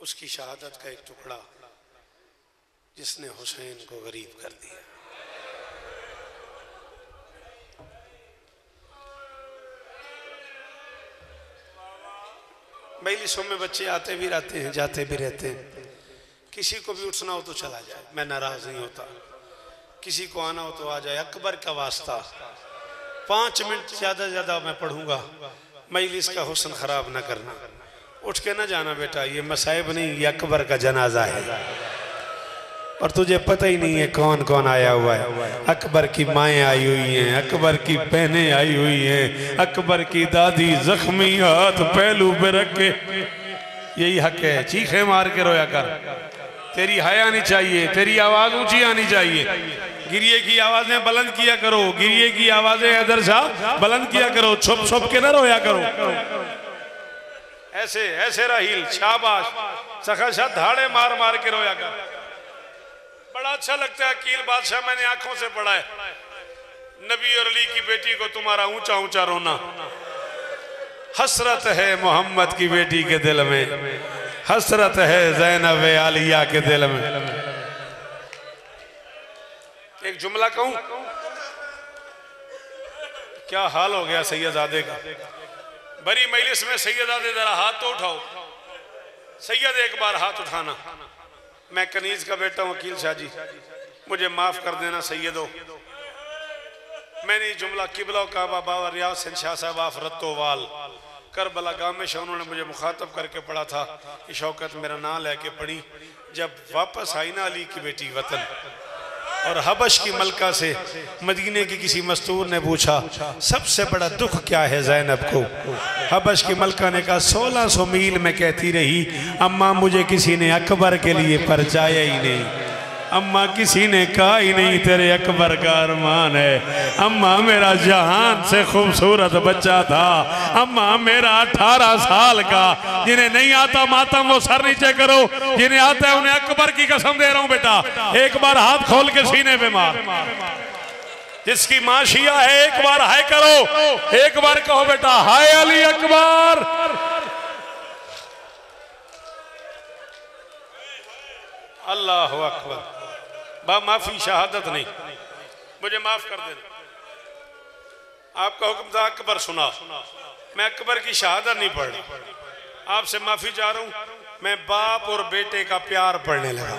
उसकी शहादत का एक टुकड़ा जिसने हुसैन को गरीब कर दिया। मजलिसों में बच्चे आते भी रहते हैं, जाते भी रहते हैं। किसी को भी उठना हो तो चला जाए, मैं नाराज नहीं होता। किसी को आना हो तो आ जाए। अकबर का वास्ता 5 मिनट ज्यादा मैं पढ़ूंगा, मजलिस का हुस्न खराब ना करना। उठ के ना जाना बेटा, ये मसाइब नहीं, ये अकबर का जनाजा है। और तुझे पता ही नहीं है कौन कौन आया हुआ है। अकबर की माएँ आई हुई हैं, अकबर की बहनें आई हुई हैं, अकबर की दादी जख्मी हाथ पहलू पे रख के। यही हक है, चीखे मार के रोया कर। तेरी हया नहीं चाहिए, तेरी आवाज ऊंची आनी चाहिए। गिरिए की आवाजें बुलंद किया करो, गिरिए की आवाजें इधर सा बुलंद किया करो, छुप छुप के ना रोया करो। ऐसे ऐसे रहील शाबाश सखा धाड़े मार मार के रोया कर। बड़ा अच्छा लगता है अकील बादशाह, मैंने आंखों से पढ़ा है। नबी और अली की बेटी को तुम्हारा ऊंचा ऊंचा रोना। हसरत है मोहम्मद की बेटी के दिल में, हसरत है ज़ैनब आलिया के दिल में। एक जुमला कहूं, क्या हाल हो गया सैयदादे का। बड़ी मजलिस में सैयदादे जरा हाथ तो उठाओ। सैयद एक बार हाथ उठाना। मैं कनीज का बेटा हूं वकील शाह जी, मुझे माफ कर देना सैयदो। मैंने जुमला किबला काबा बाबा रियाज सिंह शाह साहब आफ रत्तोवाल करबला गांव में उन्होंने मुझे मुखातब करके पढ़ा था कि शौकत मेरा नाम लेके पढ़ी। जब वापस आई ना अली की बेटी वतन, और हबश की मलका से मदीने की किसी मस्तूर ने पूछा सबसे बड़ा दुख क्या है ज़ैनब को। हबश की मलका ने कहा 1600 मील में कहती रही अम्मा मुझे किसी ने अकबर के लिए परचाया ही नहीं, अम्मा किसी ने कहा ही नहीं तेरे अकबर का अरमान है। अम्मा मेरा जहान से खूबसूरत बच्चा था, अम्मा मेरा 18 साल का। जिन्हें नहीं आता मातम वो सर नीचे करो, जिन्हें आता है उन्हें अकबर की कसम दे रहा हूं बेटा। एक बार हाथ खोल के सीने पे मार। जिसकी मां शिया है एक बार हाय करो, एक बार कहो बेटा हाय अली अकबर। अल्लाह अकबर। बा माफी शहादत नहीं, मुझे माफ कर देना। आपका हुक्म था अकबर सुना, मैं अकबर की शहादत नहीं पढ़ रहा। आपसे माफी चाह रहा हूं। मैं बाप और बेटे का प्यार पढ़ने लगा।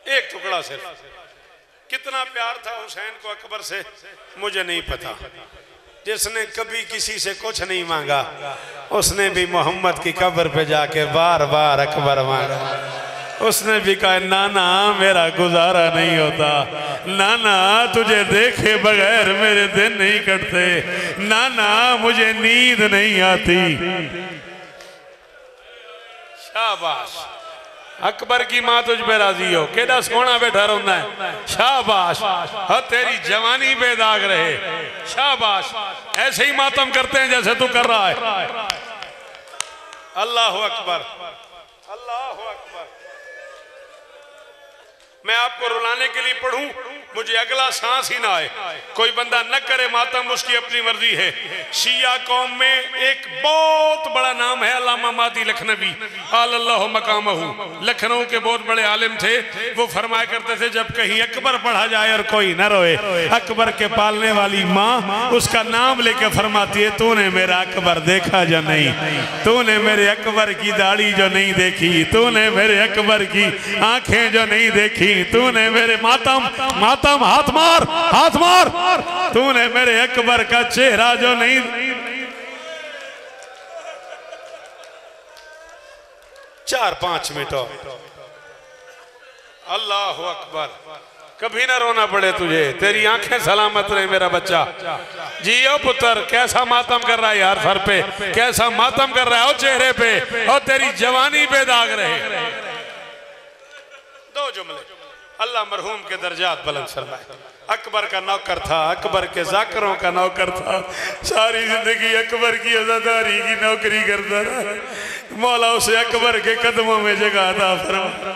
एक टुकड़ा सिर्फ। कितना प्यार था हुसैन को अकबर से मुझे नहीं पता। जिसने कभी किसी से कुछ नहीं मांगा उसने भी मोहम्मद की कब्र पे जाके बार बार अकबर मांगा। उसने भी कहा नाना मेरा गुजारा नहीं होता, नाना तुझे देखे बगैर मेरे दिन नहीं कटते, नाना मुझे नींद नहीं आती। शाबाश। अकबर की माँ तुझ पे राजी हो, केड़ा सोना बैठा रोना है। शाबाश। हाँ तेरी जवानी बेदाग रहे। शाबाश। ऐसे ही मातम करते हैं जैसे तू कर रहा है। अल्लाह अकबर, अल्लाह अकबर। मैं आपको रुलाने के लिए पढ़ूं, मुझे अगला सांस ही ना आए। कोई बंदा न करे मातम, उसकी अपनी मर्जी है। शिया कौम में एक बहुत बड़ा नाम है अल्लामा मादी लखनवी अल्लाह मकामहू। लखनऊ के बहुत बड़े आलिम थे। वो फरमाया करते थे जब कहीं अकबर पढ़ा जाए और कोई न रोए, अकबर के पालने वाली माँ उसका नाम लेके फरमाती है तूने मेरा अकबर देखा जो नहीं, तूने मेरे अकबर की दाढ़ी जो नहीं देखी, तूने मेरे अकबर की आंखें जो नहीं देखी, तूने मेरे मातम मातम हाथ मार हाथ मार, तूने मेरे अकबर का चेहरा जो नहीं। 4-5 मिनट और। अल्लाह अकबर। कभी ना रोना पड़े तुझे, तेरी आंखें सलामत रहे मेरा बच्चा। जियो पुत्र। कैसा मातम कर रहा है यार सर पे, कैसा मातम कर रहा है चेहरे पे, और तेरी जवानी बेदाग रहे। 2 जुमले। अल्लाह मरहूम के दर्जात बुलंद फरमाए। अकबर का नौकर था, अकबर के जाकरों का नौकर था, सारी जिंदगी अकबर की अज़ादारी की नौकरी करता रहा। मौला उसे अकबर के कदमों में जगह अता फरमा।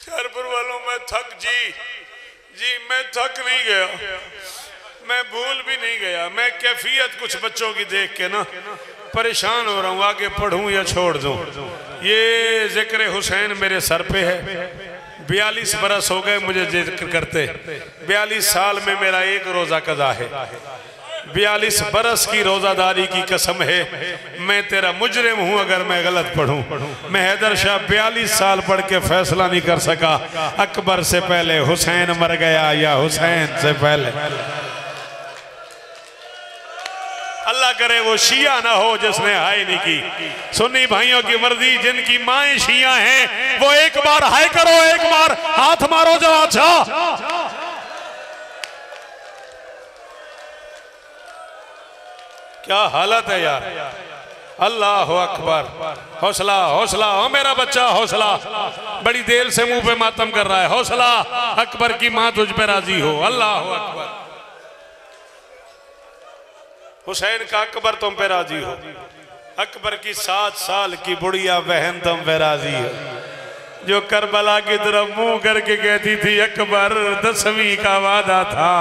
खैरपुर वालों मैं थक जी मैं थक नहीं गया। मैं भूल भी नहीं गया। मैं कैफियत कुछ बच्चों की देख के ना परेशान हो रहा हूँ, आगे पढ़ूं या छोड़ दूं। ये जिक्र हुसैन मेरे सर पे है। 42 बरस हो गए मुझे जिक्र करते, 42 साल में मेरा एक रोजा कज़ा है। 42 बरस की रोजादारी की कसम है, मैं तेरा मुजरिम हूं अगर मैं गलत पढ़ूं। मैं हैदर शाह 42 साल पढ़ के फैसला नहीं कर सका अकबर से पहले हुसैन मर गया या हुसैन से पहले। अल्लाह करे वो शिया ना हो जिसने हाय नहीं की। सुन्नी भाइयों की मर्जी, जिनकी माएं शिया हैं वो एक बार हाय करो, एक बार हाथ मारो जवाब शाह। क्या हालत है यार। अल्लाह अकबर। हौसला हौसला हो मेरा बच्चा, हौसला। बड़ी देर से मुंह पे मातम कर रहा है। हौसला, अकबर की मां तुझ पे राजी हो। अल्लाह अकबर। हुसैन का अकबर तुम पे राजी हो। अकबर की 7 साल की बुढ़िया बहन तुम पे राजी हो, जो करबला की तरफ मुंह करके कहती थी अकबर 10वीं का वादा था,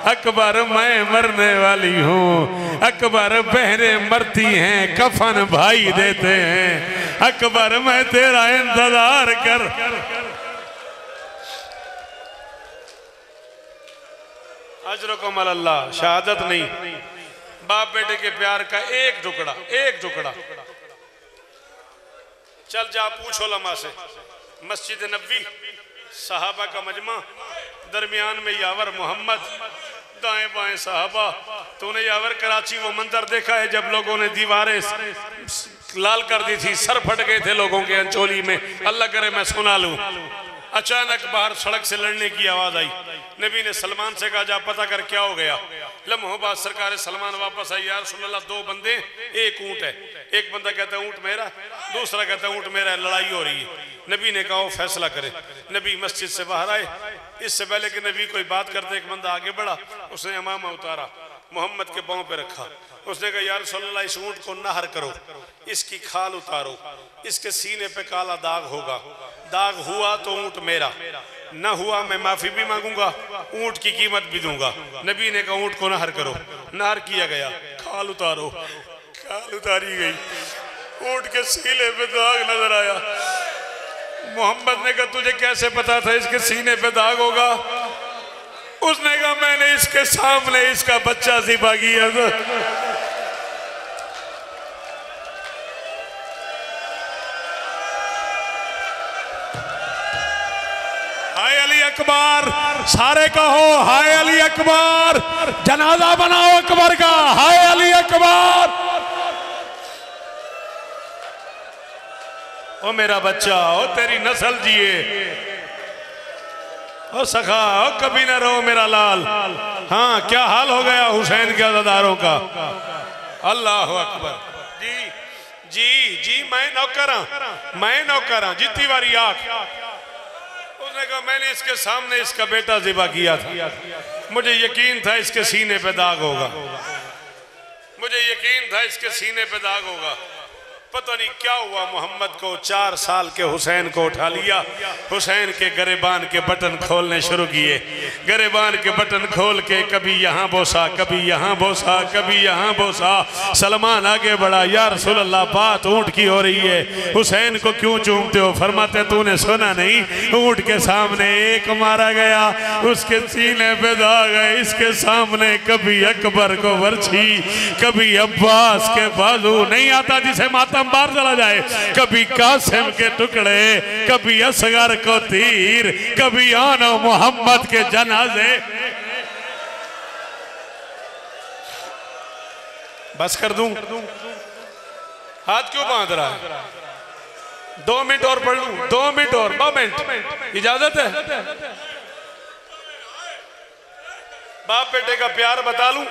अकबर मैं मरने वाली हूँ, अकबर बहनें मरती हैं कफन भाई देते हैं, अकबर मैं तेरा इंतजार कर। अजरकुम अल्लाह। शहादत नहीं, बाप बेटे के प्यार का एक टुकड़ा, एक टुकड़ा। चल जा पूछो लमा से। मस्जिद नबी, सहाबा का मजमा, दरमियान में यावर मोहम्मद, दाएं बाएं सहाबा। तूने यावर कराची वो मंजर देखा है जब लोगों ने दीवारें लाल कर दी थी, सर फट गए थे लोगों के अंचोली में। अल्लाह करे मैं सुना लूं। अचानक बाहर सड़क से लड़ने की आवाज आई। नबी ने सलमान से कहा जा पता कर क्या हो गया। लम्हों बाद सरकार सलमान वापस आई। यार रसूलल्लाह 2 बंदे, एक ऊंट है। एक बंदा कहता है ऊंट मेरा, दूसरा कहता है ऊंट मेरा है, लड़ाई हो रही है। नबी ने कहा फैसला करे। नबी मस्जिद से बाहर आए। इससे पहले कि नबी कोई बात करते एक बंदा आगे बढ़ा, उसने अमामा उतारा, मोहम्मद के पांव पे रखा। उसने कहा यार रसूलल्लाह इस ऊंट को नहर करो, इसकी खाल उतारो, इसके सीने पे काला दाग होगा, दाग हुआ तो ऊंट मेरा, न हुआ मैं माफी भी मांगूंगा, ऊंट की कीमत भी दूंगा। नबी ने कहा ऊंट को नहर करो। नहर किया गया, खाल उतारो, खाल उतारी गई, ऊंट के सीने पे दाग नजर आया। मोहम्मद ने कहा तुझे कैसे पता था इसके सीने पे दाग होगा? उसने कहा मैंने इसके सामने इसका बच्चा ज़िबा किया था। हाय अली अकबर, सारे कहो हाय अली अकबर, जनाजा बनाओ अकबर का, हाय अली अकबर। ओ मेरा बच्चा, ओ तेरी नस्ल जिए, ओ सखा, ओ कभी ना रहो मेरा लाल। हाँ क्या हाल हो गया हुसैन के अज़ादारों का। अल्लाह अकबर। जी जी जी मैं नौकर हूं, मैं नौकर हूं। जितनी बारी आंख, उसने कहा मैंने इसके सामने इसका बेटा ज़िबा किया था, मुझे यकीन था इसके सीने पे दाग होगा, मुझे यकीन था इसके सीने पे दाग होगा। पता नहीं क्या हुआ, मोहम्मद को 4 साल के हुसैन को उठा लिया। हुसैन के गरेबान के बटन खोलने शुरू किए। गरेबान के बटन खोल के कभी यहाँ बोसा, कभी यहाँ बोसा, कभी यहाँ बोसा। सलमान आगे बढ़ा, या रसूलल्लाह बात ऊंट की हो रही है, हुसैन को क्यों चूमते हो? फरमाते तूने सुना नहीं, ऊंट के सामने एक मारा गया, उसके सीने पे दाग है, इसके सामने कभी अकबर को वर्छी, कभी अब्बास के बाजू नहीं आता जिसे माता बाहर चला जाए, कभी कासिम के टुकड़े, कभी असगर को तीर, कभी आनो मोहम्मद के जनाजे। बस कर दूं? हाथ क्यों बांध रहा है? 2 मिनट और पढ़ लूं? 2 मिनट और, 2 मिनट इजाजत है? बाप बेटे का प्यार बता लूं?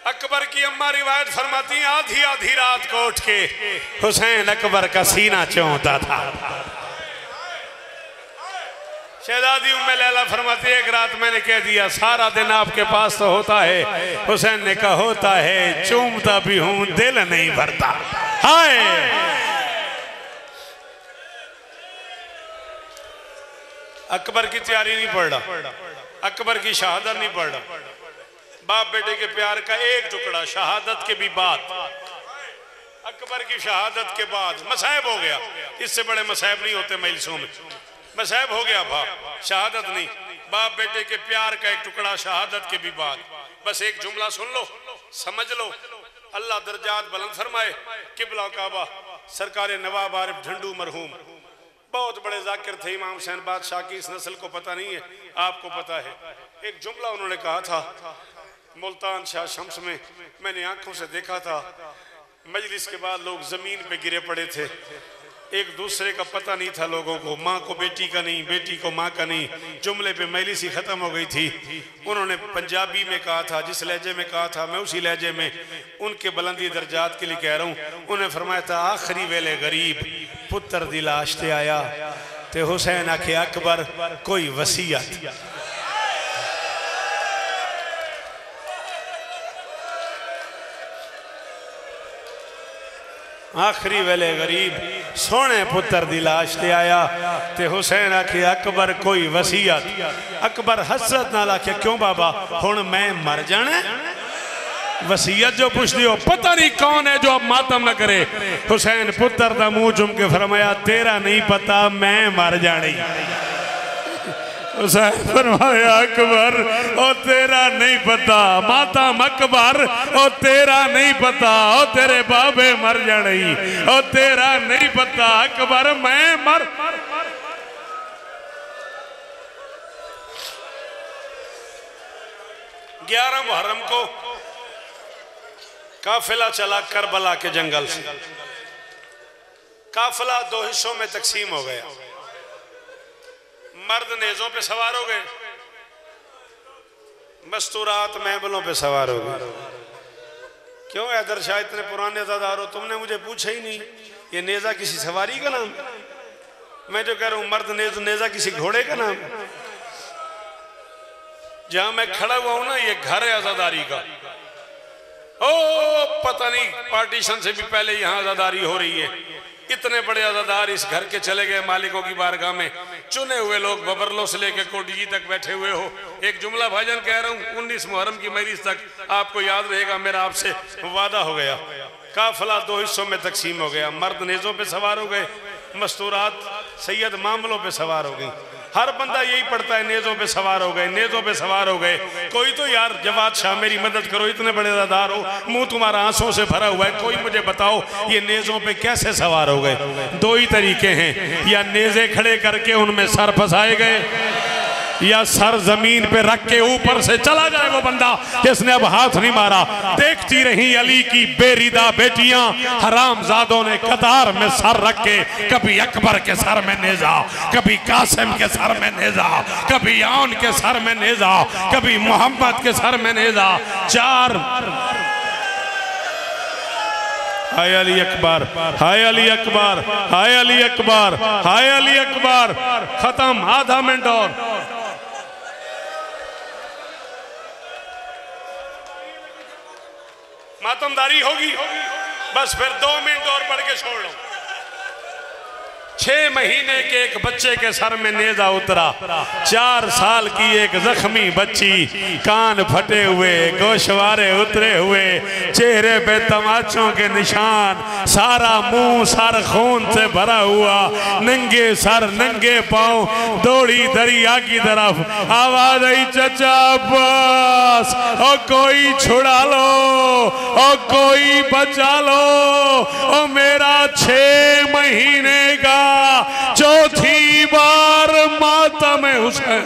अकबर की अम्मा रिवायत फरमाती आधी आधी रात को उठ के हुसैन अकबर का सीना चूमता था। शहजादी उम्मे लैला फरमाती एक रात मैंने कह दिया सारा दिन आपके पास तो होता है। हुसैन ने कहा होता है, चूमता भी हूं, दिल नहीं भरता। हाय अकबर की तैयारी नहीं पड़ रहा। अकबर की शहादत नहीं पढ़ रहा, बाप बेटे के प्यार का एक टुकड़ा, शहादत के भी बाद, अकबर की शहादत के बाद मसाइब हो गया। इससे बड़े मसाइब नहीं होते मजलिसों में, मसाइब हो गया भा, शहादत नहीं, बाप बेटे के प्यार का एक टुकड़ा, शहादत के भी बाद। बस एक जुमला सुन लो, समझ लो, अल्लाह दर्जात बुलंद फरमाए। किबला काबा सरकार नवाब आरिफ ढंडू मरहूम बहुत बड़े जाकिर थे, इमाम हुसैन बादशाह की इस नस्ल को पता नहीं है, आपको पता है। एक जुमला उन्होंने कहा था मुल्तान शाह शम्स में, मैंने आंखों से देखा था, मजलिस के बाद लोग जमीन पे गिरे पड़े थे, एक दूसरे का पता नहीं था लोगों को, माँ को बेटी का नहीं, बेटी को माँ का नहीं। जुमले पे मजलिस ही खत्म हो गई थी। उन्होंने पंजाबी में कहा था, जिस लहजे में कहा था मैं उसी लहजे में उनके बुलंदी दर्जात के लिए कह रहा हूँ। उन्हें फरमाया था आखिरी वेले गरीब पुत्र दी लाश ते आया ते हुसैन आखे अकबर कोई वसीयत। आखिरी वेले गरीब सोने पुत्र दी लाश ते आया ते हुसैन आखे अकबर कोई वसीयत। अकबर हसरत नाल आखे क्यों बाबा हुण मैं मर जाना? वसीयत जो पूछती हो पता नहीं कौन है जो अब मातम न करे। हुसैन पुत्र दा मुंह चुम के फरमाया तेरा नहीं पता मैं मर जानी। हुसैन फरमाया अकबर ओ तेरा नहीं पता, मातम अकबर ओ तेरा नहीं पता, ओ तेरे बाबे मर जाने, ओ तेरा नहीं पता अकबर मैं मर। 11 मुहर्रम को काफिला चला करबला के जंगल से। काफिला 2 हिस्सों में तकसीम हो गया। मर्द नेज़ों पे सवार हो गए, मस्तूरात महबलों पे सवार हो गए। क्यों हैदर शाह इतने पुराने अज़ादार हो, तुमने मुझे पूछा ही नहीं ये नेज़ा किसी सवारी का नाम? मैं जो कह रहा हूँ मर्द नेज़ा किसी घोड़े का नाम। जहां मैं खड़ा हुआ हूं ना ये घर है आज़ादारी का। ओ पता नहीं पार्टीशन से भी पहले यहाँ आज़ादारी हो रही है। इतने बड़े आज़ादार इस घर के चले गए मालिकों की बारगाह में, चुने हुए लोग बबरलों से लेकर कोटगी तक बैठे हुए हो। एक जुमला भाईजान कह रहा हूँ 19 मुहर्रम की मजलिस तक आपको याद रहेगा, मेरा आपसे वादा हो गया। काफिला 2 हिस्सों में तकसीम हो गया। मर्द नेज़ों पे सवार हो गए, मस्तूरात सैयद मामलों पे सवार हो गई। हर बंदा यही पढ़ता है नेज़ों पे सवार हो गए, नेज़ों पे सवार हो गए। कोई तो यार जवाद शाह मेरी मदद करो, इतने बड़े ज़ादार हो, मुंह तुम्हारा आंसुओं से भरा हुआ है, कोई मुझे बताओ ये नेज़ों पे कैसे सवार हो गए? 2 ही तरीके हैं, या नेज़े खड़े करके उनमें सर फंसाए गए, या सर जमीन पे रख के ऊपर से चला जाए वो बंदा जिसने अब हाथ नहीं मारा। देखती रही अली की बेरिदा बेटियां, हरामजादों ने कतार में सर रख के कभी अकबर के सर में नेज़ा, कभी कासिम के सर में नेज़ा, कभी आन के सर में नेज़ा, कभी मोहम्मद के सर में नेज़ा। 4 हाय अली अकबर, हाय अली अकबर, हाय अली अकबर, हाय अली अकबर। खत्म, आधा मिनट और। मातमदारी होगी, बस फिर 2 मिनट और पढ़ के छोड़ लो। 6 महीने के एक बच्चे के सर में नेज़ा उतरा। 4 साल की एक जख्मी बच्ची, कान फटे हुए, गोशवारे उतरे हुए, चेहरे पे तमाचों के निशान, सारा मुंह सर खून से भरा हुआ, नंगे सर नंगे पांव, दौड़ी दरिया की तरफ। आवाज आई चचा अब्बास, ओ कोई छुड़ा लो, ओ कोई बचा लो, ओ मेरा 6 महीने का 4थी बार मातम हुसैन।